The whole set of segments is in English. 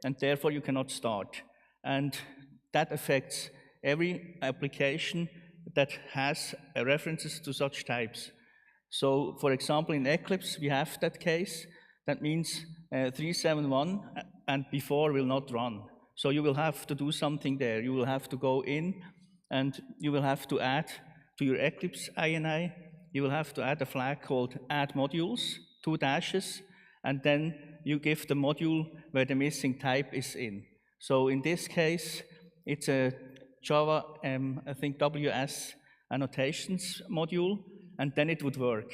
and therefore you cannot start. And that affects every application that has references to such types. So, for example, in Eclipse, we have that case. That means 371 and before will not run. So you will have to do something there. You will have to go in and you will have to add to your Eclipse INI, you will have to add a flag called add modules, 2 dashes, and then you give the module where the missing type is in. So in this case, it's a Java, I think WS annotations module, and then it would work.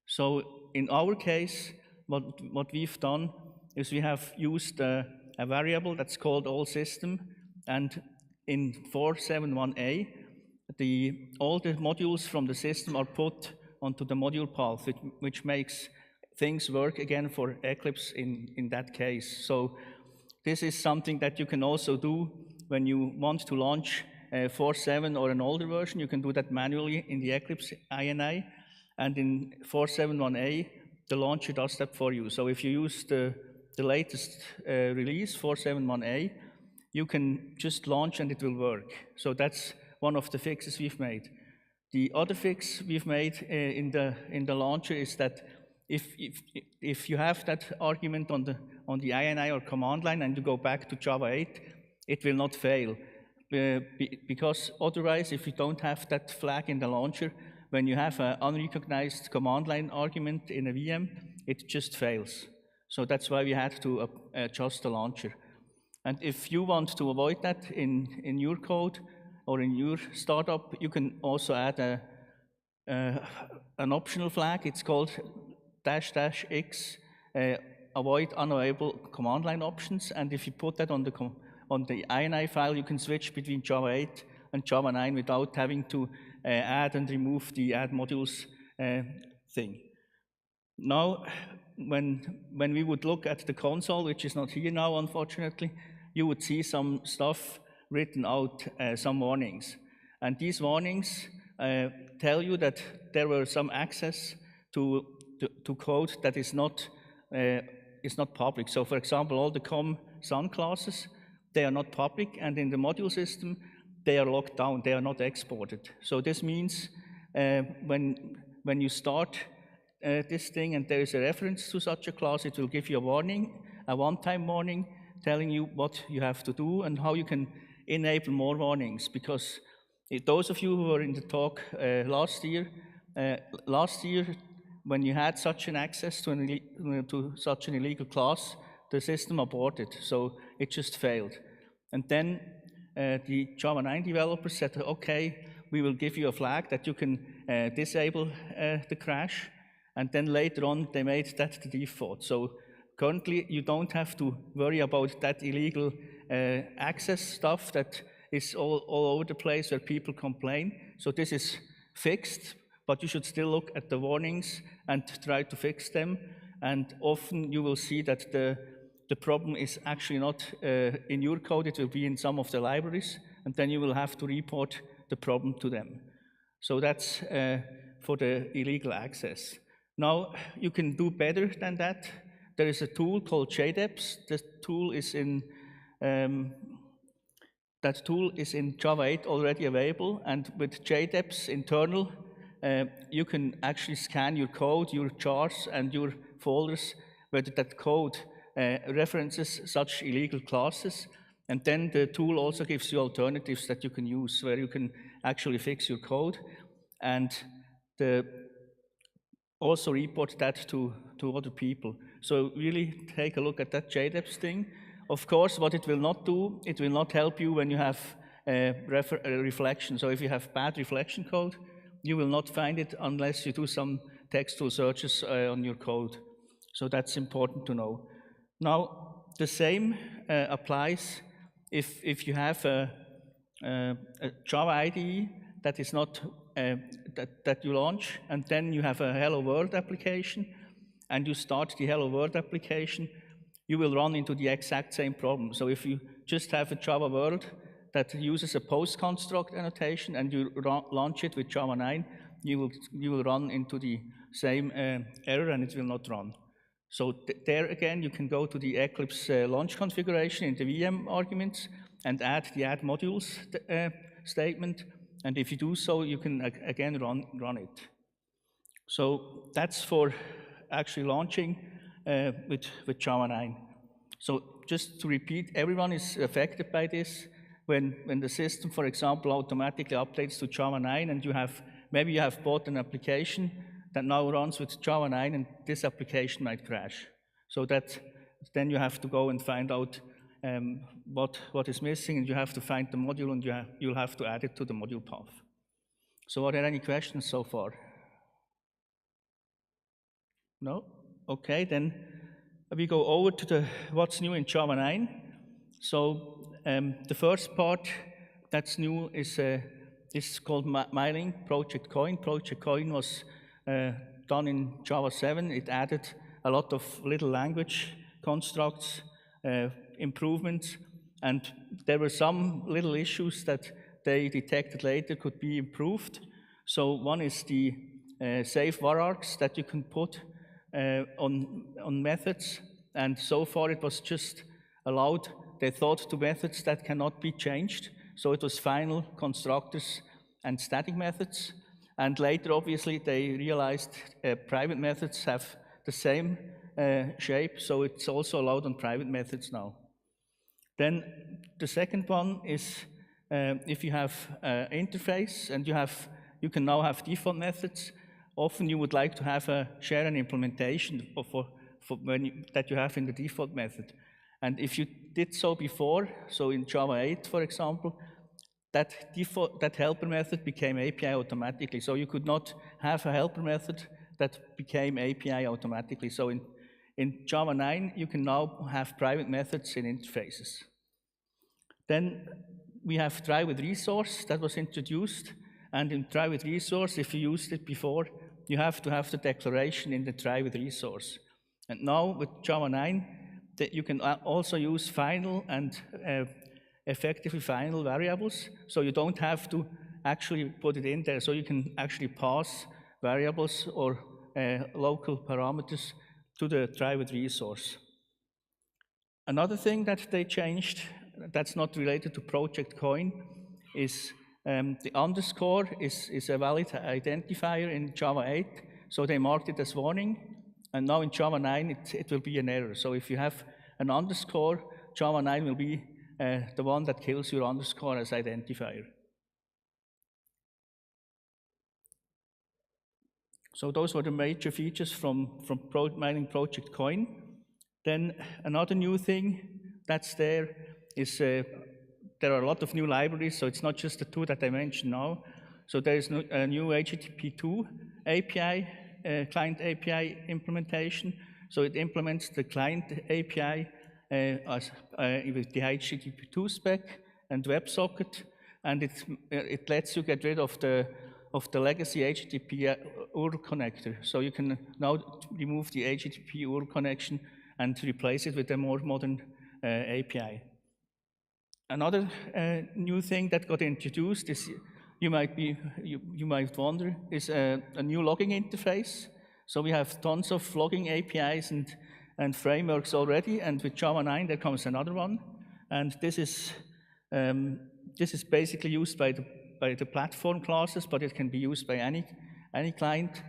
So in our case, what we've done is we have used a variable that's called allSystem, and in 471A, all the modules from the system are put onto the module path, which makes things work again for Eclipse in that case. So this is something that you can also do when you want to launch 4.7 or an older version. You can do that manually in the Eclipse INI, and in 4.7.1a, the launcher does that for you. So if you use the latest release, 4.7.1a, you can just launch and it will work. So that's one of the fixes we've made. The other fix we've made in the launcher is that if you have that argument on the INI or command line and you go back to Java 8, it will not fail. Because otherwise, if you don't have that flag in the launcher, when you have an unrecognized command line argument in a VM, it just fails. So that's why we had to adjust the launcher. And if you want to avoid that in your code or in your startup, you can also add an optional flag. It's called --x, avoid unavailable command line options. And if you put that on the INI file, you can switch between Java 8 and Java 9 without having to add and remove the add modules thing. Now, when we would look at the console, which is not here now, unfortunately, you would see some stuff written out, some warnings. And these warnings tell you that there were some access to code that is not public. So, for example, all the com.sun classes, they are not public, and in the module system, they are locked down, they are not exported. So this means when you start this thing and there is a reference to such a class, it will give you a warning, a one-time warning, telling you what you have to do and how you can enable more warnings. Because those of you who were in the talk last year, when you had such an access to such an illegal class, the system aborted, so it just failed. And then the Java 9 developers said, okay, we will give you a flag that you can disable the crash. And then later on, they made that the default. So currently, you don't have to worry about that illegal access stuff that is all over the place where people complain. So this is fixed, but you should still look at the warnings and try to fix them. And often you will see that the problem is actually not in your code, it will be in some of the libraries, and then you will have to report the problem to them. So that's for the illegal access. Now, you can do better than that. There is a tool called JDEPS. The tool is in, that tool is in Java 8 already available, and with JDEPS internal, you can actually scan your code, your jars, and your folders, whether that code references such illegal classes, and then the tool also gives you alternatives that you can use where you can actually fix your code and also report that to other people. So really take a look at that JDEPS thing. Of course, what it will not do, it will not help you when you have reflection. So if you have bad reflection code, you will not find it unless you do some textual searches on your code. So that's important to know. Now, the same applies if you have a Java IDE that is not that you launch, and then you have a Hello World application, and you start the Hello World application, you will run into the exact same problem. So if you just have a Java World that uses a post construct annotation and you launch it with Java 9, you will run into the same error and it will not run. So there again, you can go to the Eclipse launch configuration in the VM arguments and add the add modules statement. And if you do so, you can again run it. So that's for actually launching with Java 9. So just to repeat, everyone is affected by this. When the system, for example, automatically updates to Java 9 and maybe you have bought an application that now runs with Java 9 and this application might crash. So then you have to go and find out what is missing, and you have to find the module, and you'll have to add it to the module path. So are there any questions so far? No? Okay, then we go over to what's new in Java 9. So the first part that's new is called mining Project Coin. Project Coin was done in Java 7. It added a lot of little language constructs, improvements, and there were some little issues that they detected later could be improved. So one is the save var args that you can put on methods, and so far it was just allowed, they thought, to methods that cannot be changed. So it was final, constructors, and static methods. And later, obviously, they realized private methods have the same shape, so it's also allowed on private methods now. Then the second one is if you have interface and you can now have default methods. Often you would like to have share an implementation that you have in the default method. And if you did so before, so in Java 8, for example, that helper method became API automatically. So you could not have a helper method that became API automatically. So in Java 9, you can now have private methods in interfaces. Then we have try with resource that was introduced. And in try with resource, if you used it before, you have to have the declaration in the try with resource. And now with Java 9, you can also use final and effectively final variables. So you don't have to actually put it in there. So you can actually pass variables or local parameters to the try with resource. Another thing that they changed that's not related to Project Coin is the underscore is a valid identifier in Java 8, so they marked it as warning, and now in Java 9 it will be an error. So if you have an underscore, Java 9 will be the one that kills your underscore as identifier. So those were the major features from mining Project Coin. Then another new thing that's there is there are a lot of new libraries, so it's not just the two that I mentioned now. So there is a new HTTP2 API, client API implementation. So it implements the client API with the HTTP2 spec and WebSocket, and it lets you get rid of the legacy HTTP URL connector. So you can now remove the HTTP URL connection and replace it with a more modern API. Another new thing that got introduced is, you might wonder, is a new logging interface. So we have tons of logging APIs and frameworks already, and with Java 9 there comes another one. And this is basically used by the platform classes, but it can be used by any client.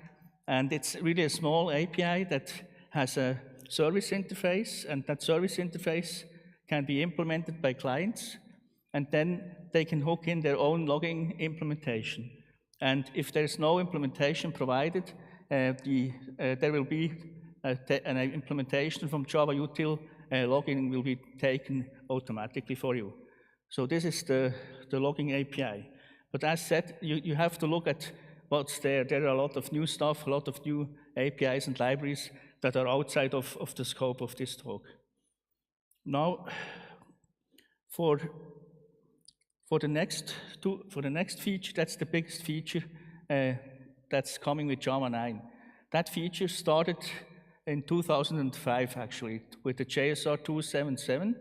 And it's really a small API that has a service interface, and that service interface can be implemented by clients, and then they can hook in their own logging implementation. And if there's no implementation provided, there will be an implementation from Java util, logging will be taken automatically for you. So this is the logging API. But as said, you have to look at what's there. There are a lot of new stuff, a lot of new APIs and libraries that are outside of the scope of this talk. Now, for the next feature, that's the biggest feature that's coming with Java 9. That feature started in 2005, actually, with the JSR 277,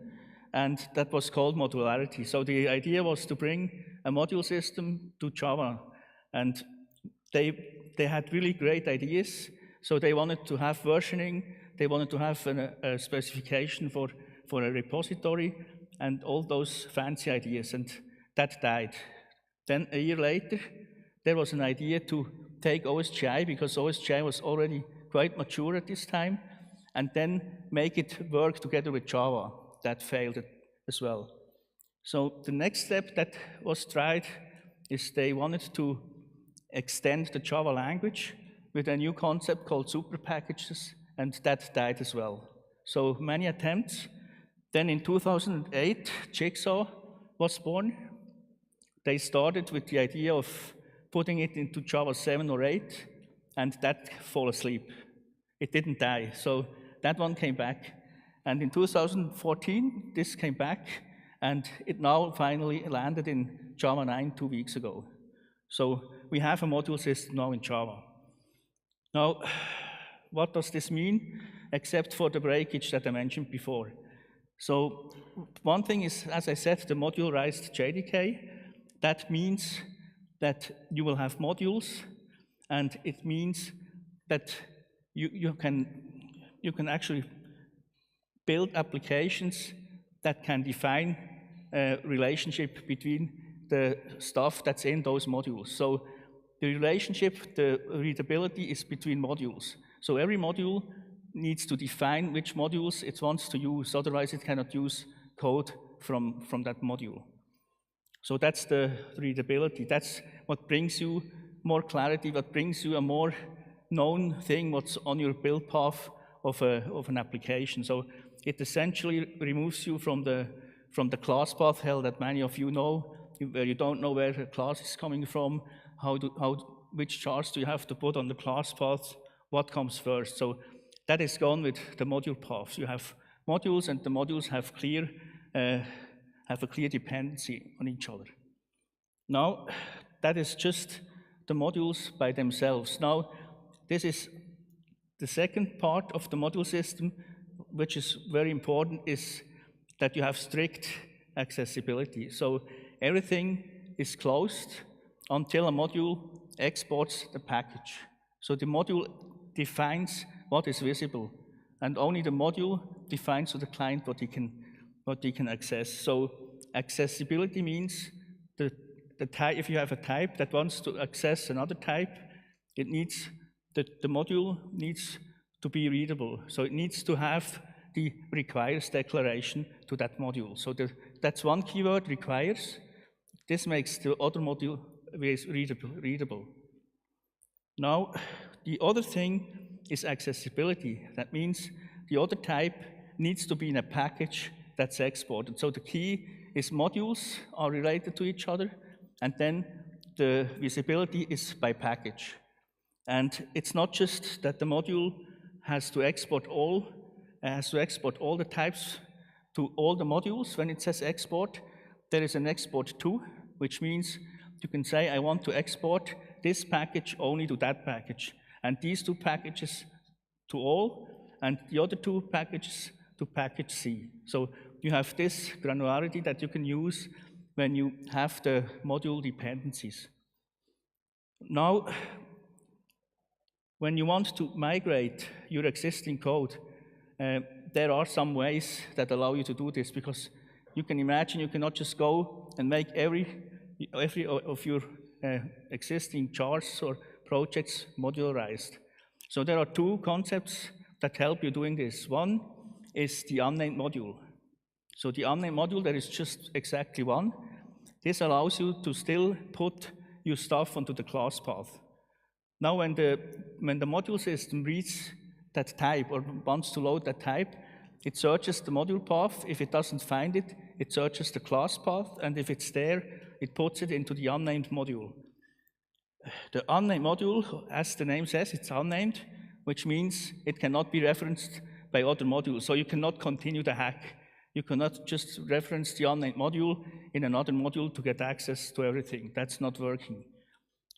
and that was called Modularity. So the idea was to bring a module system to Java, and they had really great ideas. So they wanted to have versioning They wanted to have a specification for a repository and all those fancy ideas, and that died. Then a year later, there was an idea to take OSGI, because OSGI was already quite mature at this time, and then make it work together with Java. That failed as well. So the next step that was tried is they wanted to extend the Java language with a new concept called super packages, and that died as well. So many attempts. Then in 2008, Jigsaw was born. They started with the idea of putting it into Java 7 or 8, and that fell asleep. It didn't die, so that one came back. And in 2014, this came back, and it now finally landed in Java 9 2 weeks ago. So we have a module system now in Java. Now, what does this mean, except for the breakage that I mentioned before? So one thing is, as I said, the modularized JDK. That means that you will have modules, and it means that you can actually build applications that can define a relationship between the stuff that's in those modules. So the relationship, the readability is between modules. So every module needs to define which modules it wants to use, otherwise it cannot use code from that module. So that's the readability. That's what brings you more clarity, what brings you a more known thing, what's on your build path of an application. So it essentially removes you from the class path hell that many of you know, where you don't know where a class is coming from, which charts do you have to put on the class path, what comes first. So that is gone with the module paths. You have modules, and the modules have a clear dependency on each other. Now, that is just the modules by themselves. Now, this is the second part of the module system, which is very important, is that you have strict accessibility. So everything is closed until a module exports the package. So the module defines what is visible, and only the module defines to the client what he can access. So accessibility means the type. If you have a type that wants to access another type, the module needs to be readable. So it needs to have the requires declaration to that module. So that's one keyword, requires. This makes the other module readable. Now, the other thing is accessibility. That means the other type needs to be in a package that's exported. So the key is modules are related to each other, and then the visibility is by package. And it's not just that the module has to export all the types to all the modules. When it says export, there is an export to, which means you can say, I want to export this package only to that package, and these two packages to all, and the other two packages to package C. So you have this granularity that you can use when you have the module dependencies. Now, when you want to migrate your existing code, there are some ways that allow you to do this, because you can imagine you cannot just go and make every of your existing jars or projects modularized. So there are two concepts that help you doing this. One is the unnamed module. So the unnamed module, there is just exactly one. This allows you to still put your stuff onto the class path. Now, when the module system reads that type or wants to load that type, it searches the module path. If it doesn't find it, it searches the class path, and if it's there, it puts it into the unnamed module. The unnamed module, as the name says, it's unnamed, which means it cannot be referenced by other modules. So you cannot continue the hack. You cannot just reference the unnamed module in another module to get access to everything. That's not working.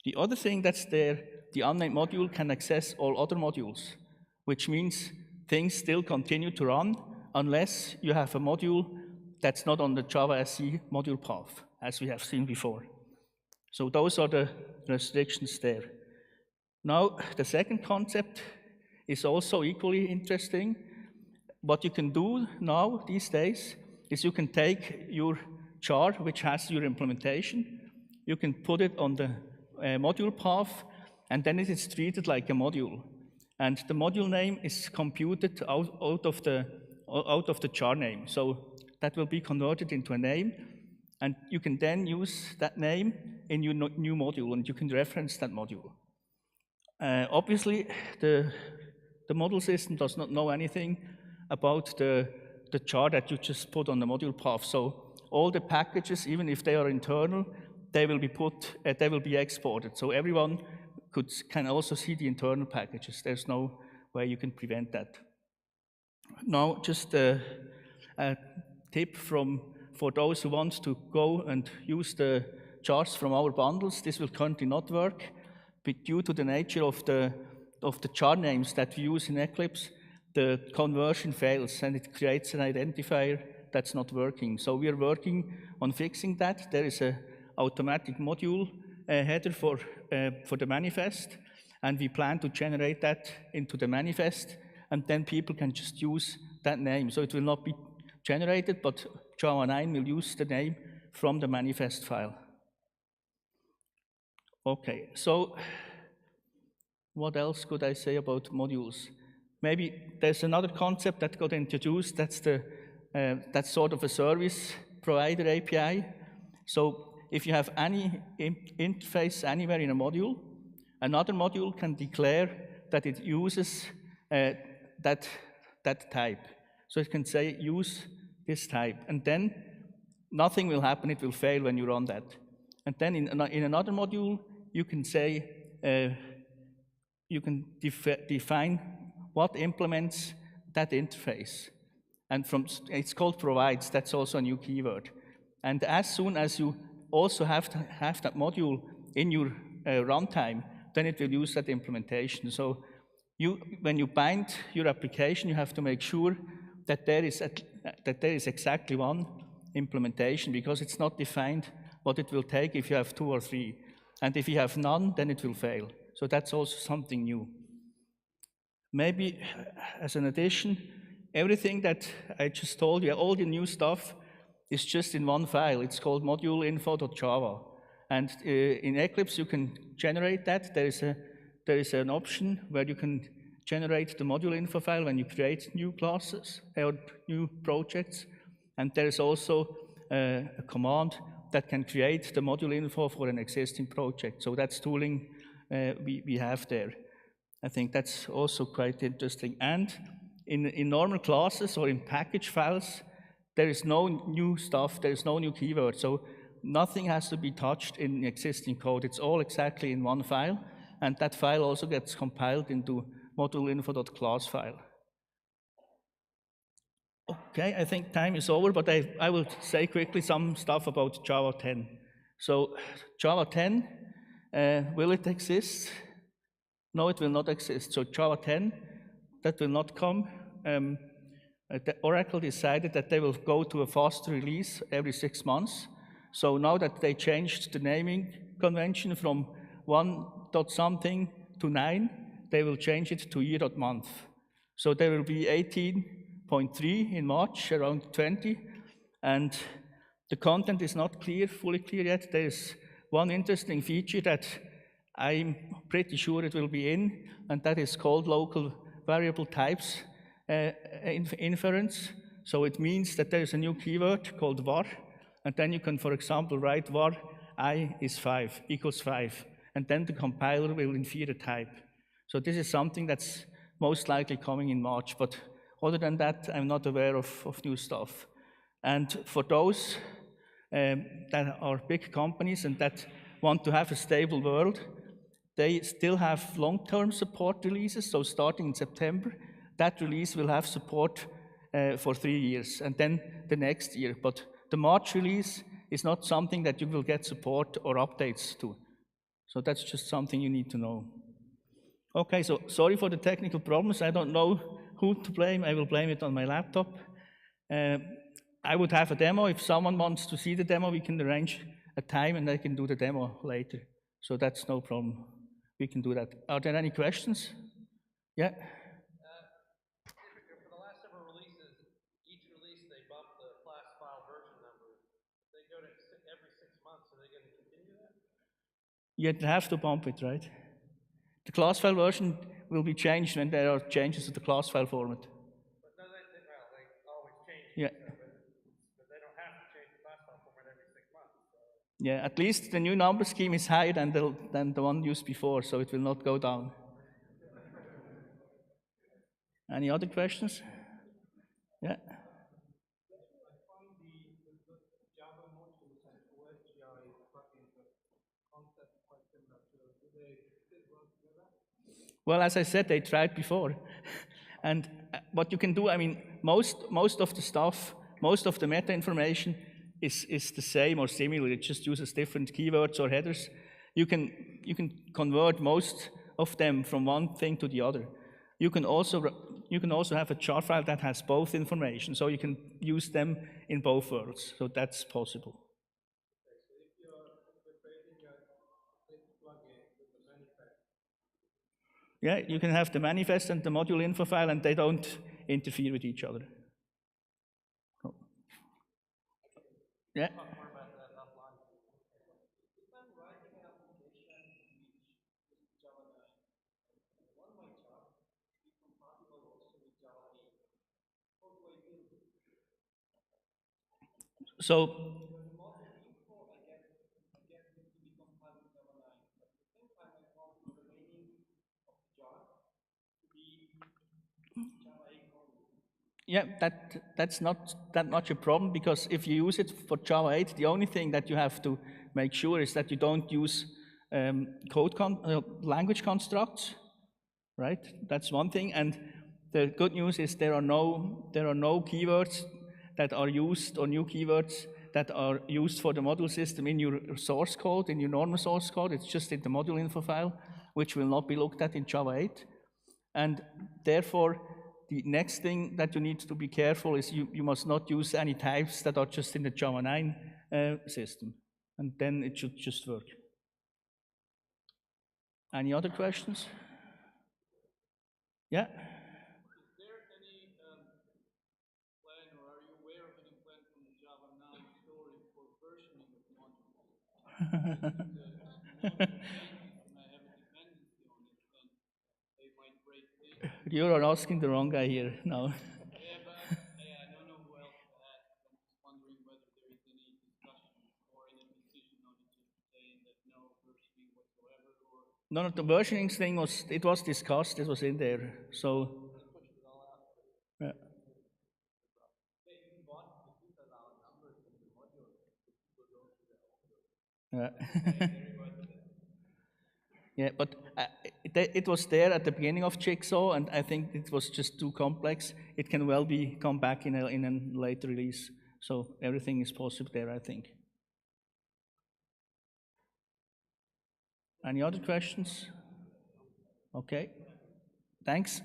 The other thing that's there, the unnamed module can access all other modules, which means things still continue to run unless you have a module that's not on the Java SE module path, as we have seen before. So those are the restrictions there. Now, the second concept is also equally interesting. What you can do now, these days, is you can take your jar, which has your implementation, you can put it on the module path, and then it is treated like a module. And the module name is computed out of the jar name. So that will be converted into a name, and you can then use that name in your new module, and you can reference that module. Obviously, the model system does not know anything about the jar that you just put on the module path. So all the packages, even if they are internal, they will be exported. So everyone can also see the internal packages. There's no way you can prevent that. Now, just a tip for those who want to go and use the jars from our bundles. This will currently not work, but due to the nature of the jar names that we use in Eclipse, the conversion fails and it creates an identifier that's not working. So we are working on fixing that. There is an automatic module header for the manifest, and we plan to generate that into the manifest, and then people can just use that name. So it will not be generated, but Java 9 will use the name from the manifest file. Okay, so what else could I say about modules? Maybe there's another concept that got introduced. That's sort of a service provider API. So if you have any interface anywhere in a module, another module can declare that it uses that type. So it can say use this type, and then nothing will happen. It will fail when you run that. And then in another module, you can say you can define what implements that interface. And it's called provides. That's also a new keyword. And as soon as you also have to have that module in your runtime, then it will use that implementation. So when you bind your application, you have to make sure that there is exactly one implementation, because it's not defined what it will take if you have 2 or 3. And if you have none, then it will fail. So that's also something new. Maybe as an addition, everything that I just told you, all the new stuff, is just in one file. It's called moduleinfo.java. And in Eclipse, you can generate that. There is an option where you can generate the module info file when you create new classes or new projects. And there is also a command that can create the module info for an existing project. So that's tooling we have there. I think that's also quite interesting. And in normal classes or in package files, there is no new stuff, there is no new keyword. So nothing has to be touched in existing code. It's all exactly in one file. And that file also gets compiled into modulinfo.class file. Okay, I think time is over, but I will say quickly some stuff about Java 10. So Java 10, will it exist? No, it will not exist. So Java 10, that will not come. Oracle decided that they will go to a faster release every 6 months. So now that they changed the naming convention from 1.something to 9, they will change it to year.month. So there will be 18.3 in March, around 20, and the content is not fully clear yet. There is one interesting feature that I'm pretty sure it will be in, and that is called local variable types inference. So it means that there is a new keyword called var, and then you can, for example, write var I is 5, equals 5, and then the compiler will infer a type. So this is something that's most likely coming in March, but other than that, I'm not aware of new stuff. And for those that are big companies and that want to have a stable world, they still have long-term support releases. So starting in September, that release will have support for 3 years, and then the next year. But the March release is not something that you will get support or updates to. So that's just something you need to know. Okay, so sorry for the technical problems. I don't know who to blame. I will blame it on my laptop. I would have a demo. If someone wants to see the demo, we can arrange a time and I can do the demo later. So that's no problem. We can do that. Are there any questions? Yeah? You have to bump it, right? The class file version will be changed when there are changes to the class file format. But no, they always change. Yeah. But they don't have to change the class file format every 6 months. So. Yeah, at least the new number scheme is higher than the one used before, so it will not go down. Any other questions? Yeah. Well, as I said, they tried before. And what you can do, I mean, most of the stuff, most of the meta information is the same or similar. It just uses different keywords or headers. You can convert most of them from one thing to the other. You can also have a jar file that has both information, so you can use them in both worlds. So that's possible. Yeah, you can have the manifest and the module info file, and they don't interfere with each other. Oh. Yeah. So yeah, that's not that much a problem, because if you use it for Java 8, the only thing that you have to make sure is that you don't use language constructs, right? That's one thing. And the good news is there are no keywords that are used, or new keywords that are used for the module system in your source code, in your normal source code. It's just in the module info file, which will not be looked at in Java 8. And therefore, the next thing that you need to be careful is you must not use any types that are just in the Java 9 system. And then it should just work. Any other questions? Yeah? Is there any plan, or are you aware of any plan from the Java 9 story for versioning of modules? If the module changes and I have a dependency on it, then they might break things. You are asking the wrong guy here now. Yeah, but I don't know who else to ask. I'm just wondering whether there is any discussion or any decision on it, just saying that no versioning whatsoever, or No, the versioning thing was discussed, it was in there. So yeah. Yeah. Yeah, but it was there at the beginning of Jigsaw, and I think it was just too complex. It can well come back in a later release. So everything is possible there, I think. Any other questions? Okay. Thanks.